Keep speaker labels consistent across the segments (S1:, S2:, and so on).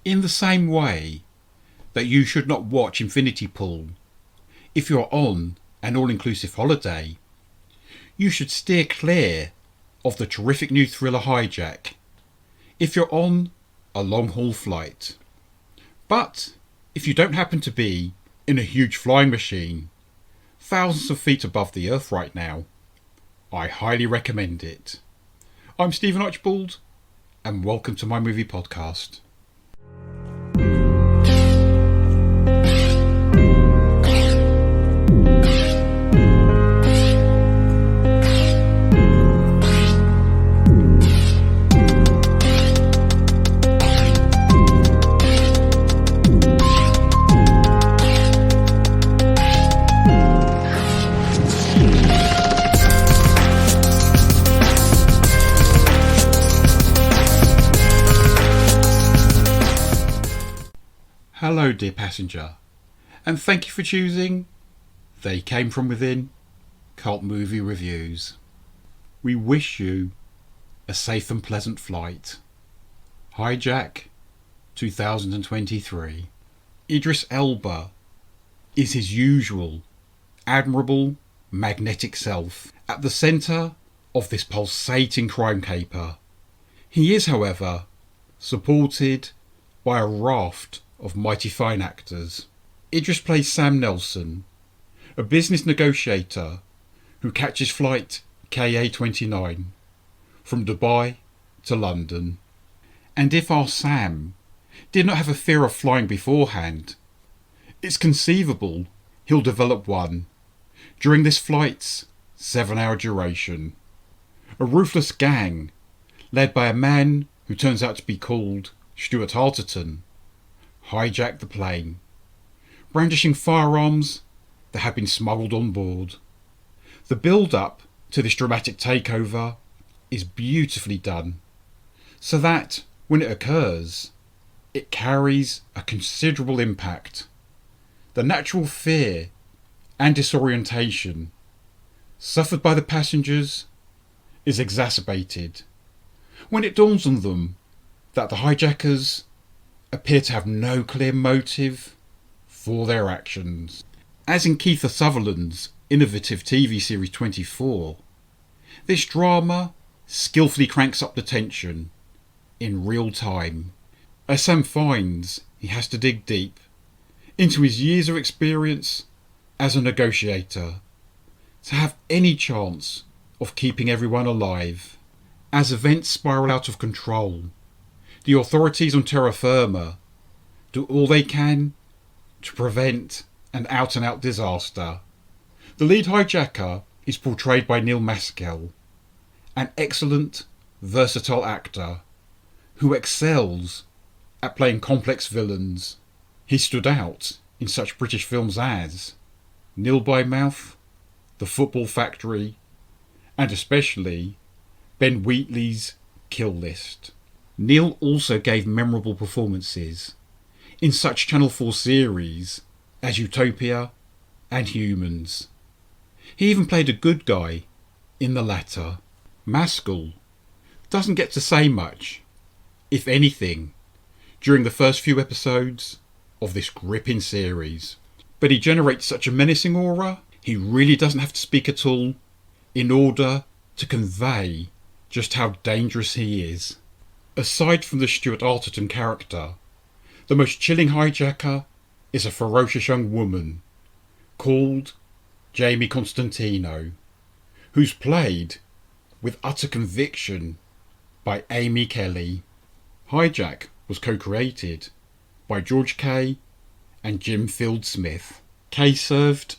S1: In the same way that you should not watch Infinity Pool if you're on an all-inclusive holiday, you should steer clear of the terrific new thriller Hijack if you're on a long-haul flight. But if you don't happen to be in a huge flying machine thousands of feet above the earth right now, I highly recommend it. I'm Stephen Archibald, and welcome to my movie podcast. Hello dear passenger, and thank you for choosing They Came From Within Cult Movie Reviews. We wish you a safe and pleasant flight. Hijack 2023. Idris Elba is his usual admirable magnetic self at the centre of this pulsating crime caper. He is, however, supported by a raft of mighty fine actors. Idris plays Sam Nelson, a business negotiator who catches flight KA-29 from Dubai to London. And if our Sam did not have a fear of flying beforehand, it's conceivable he'll develop one during this flight's 7-hour duration. A ruthless gang led by a man who turns out to be called Stuart Arterton hijack the plane, brandishing firearms that had been smuggled on board. The build-up to this dramatic takeover is beautifully done, so that when it occurs, it carries a considerable impact. The natural fear and disorientation suffered by the passengers is exacerbated when it dawns on them that the hijackers appear to have no clear motive for their actions. As in Kiefer Sutherland's innovative TV series 24, this drama skillfully cranks up the tension in real time, as Sam finds he has to dig deep into his years of experience as a negotiator to have any chance of keeping everyone alive. As events spiral out of control, the authorities on terra firma do all they can to prevent an out-and-out disaster. The lead hijacker is portrayed by Neil Maskell, an excellent, versatile actor who excels at playing complex villains. He stood out in such British films as Nil by Mouth, The Football Factory, and especially Ben Wheatley's Kill List. Neil also gave memorable performances in such Channel 4 series as Utopia and Humans. He even played a good guy in the latter. Maskell doesn't get to say much, if anything, during the first few episodes of this gripping series, but he generates such a menacing aura, he really doesn't have to speak at all in order to convey just how dangerous he is. Aside from the Stuart Arterton character, the most chilling hijacker is a ferocious young woman called Jamie Constantino, who's played with utter conviction by Amy Kelly. Hijack was co-created by George Kay and Jim Field Smith. Kay served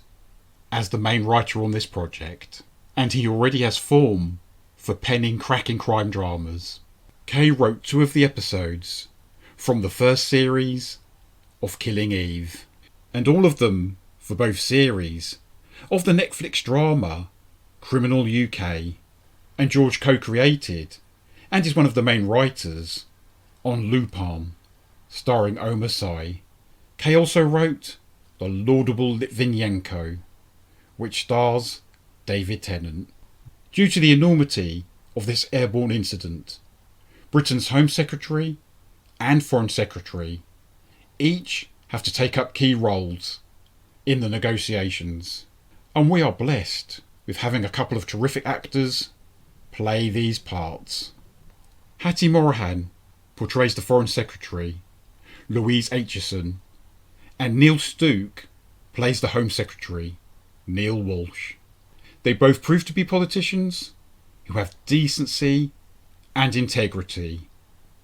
S1: as the main writer on this project, and he already has form for penning cracking crime dramas. Kay wrote 2 of the episodes from the first series of Killing Eve, and all of them for both series of the Netflix drama Criminal UK, and George co-created and is one of the main writers on Lupin, starring Omar Sy. Kay also wrote The Laudable Litvinenko, which stars David Tennant. Due to the enormity of this airborne incident, Britain's Home Secretary and Foreign Secretary each have to take up key roles in the negotiations, and we are blessed with having a couple of terrific actors play these parts. Hattie Morahan portrays the Foreign Secretary, Louise Aitchison, and Neil Stuke plays the Home Secretary, Neil Walsh. They both prove to be politicians who have decency and integrity.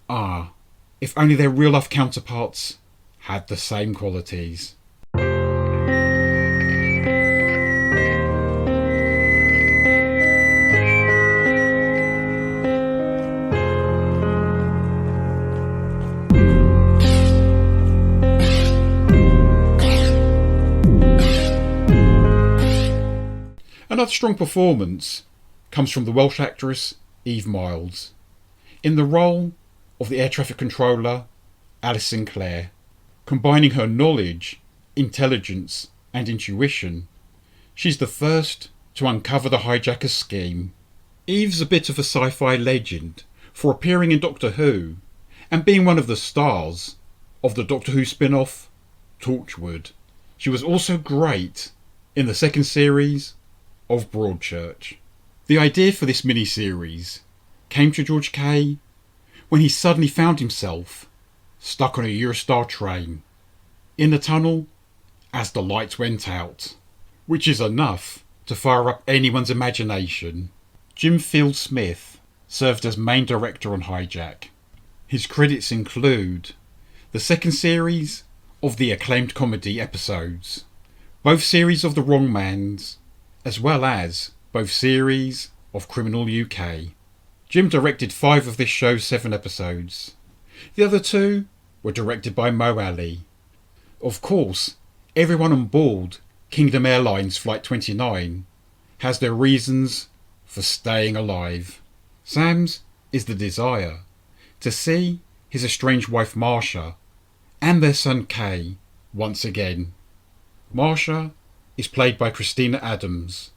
S1: Ah, if only their real-life counterparts had the same qualities. Another strong performance comes from the Welsh actress Eve Miles, in the role of the air traffic controller Alice Sinclair. Combining her knowledge, intelligence and intuition, she's the first to uncover the hijacker's scheme. Eve's a bit of a sci-fi legend for appearing in Doctor Who and being one of the stars of the Doctor Who spin-off Torchwood. She was also great in the second series of Broadchurch. The idea for this mini-series came to George Kay when he suddenly found himself stuck on a Eurostar train in the tunnel as the lights went out, which is enough to fire up anyone's imagination. Jim Field-Smith served as main director on Hijack. His credits include the second series of the acclaimed comedy episodes, both series of The Wrong Mans, as well as both series of Criminal UK. Jim directed 5 of this show's 7 episodes. The other 2 were directed by Mo Ali. Of course, everyone on board Kingdom Airlines Flight 29 has their reasons for staying alive. Sam's is the desire to see his estranged wife Marsha and their son Kay once again. Marsha is played by Christina Adams,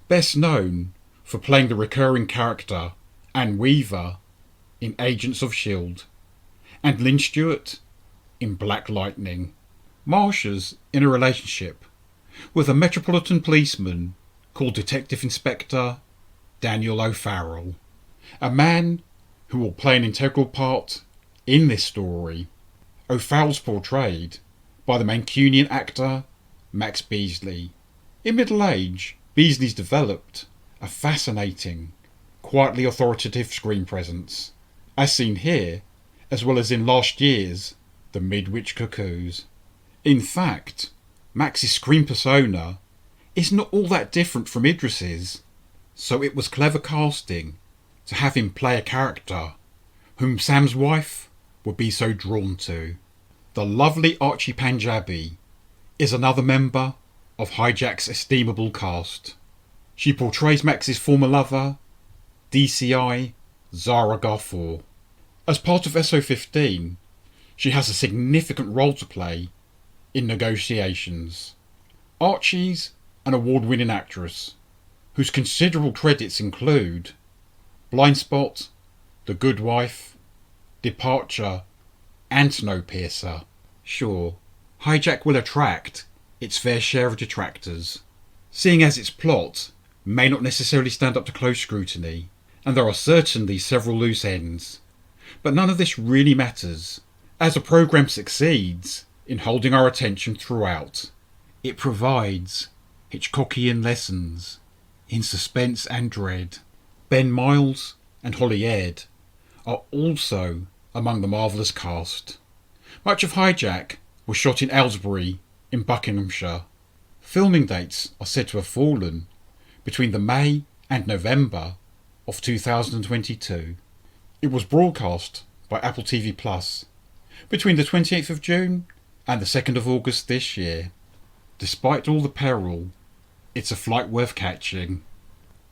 S1: best known for playing the recurring character Anne Weaver in Agents of S.H.I.E.L.D. and Lynn Stewart in Black Lightning. Marsha's in a relationship with a Metropolitan policeman called Detective Inspector Daniel O'Farrell, a man who will play an integral part in this story. O'Farrell's portrayed by the Mancunian actor Max Beasley. In middle age, Beasley's developed a fascinating, quietly authoritative screen presence, as seen here, as well as in last year's The Midwich Cuckoos. In fact, Max's screen persona is not all that different from Idris's, so it was clever casting to have him play a character whom Sam's wife would be so drawn to. The lovely Archie Panjabi is another member of Hijack's estimable cast. She portrays Max's former lover, DCI Zara Garfor. As part of SO15, she has a significant role to play in negotiations. Archie's an award-winning actress whose considerable credits include Blindspot, The Good Wife, Departure and Snowpiercer. Sure, Hijack will attract its fair share of detractors, seeing as its plot may not necessarily stand up to close scrutiny, and there are certainly several loose ends. But none of this really matters, as the programme succeeds in holding our attention throughout. It provides Hitchcockian lessons in suspense and dread. Ben Miles and Holly Aird are also among the marvellous cast. Much of Hijack was shot in Aylesbury in Buckinghamshire. Filming dates are said to have fallen between the May and November of 2022. It was broadcast by Apple TV Plus between the 28th of June and the 2nd of August this year. Despite all the peril, it's a flight worth catching.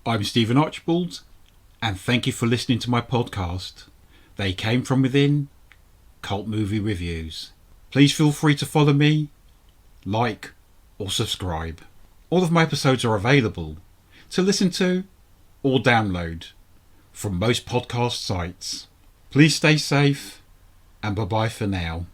S1: I'm Stephen Archibald, and thank you for listening to my podcast, They Came From Within, Cult Movie Reviews. Please feel free to follow me, like, or subscribe. All of my episodes are available to listen to or download from most podcast sites. Please stay safe and bye bye for now.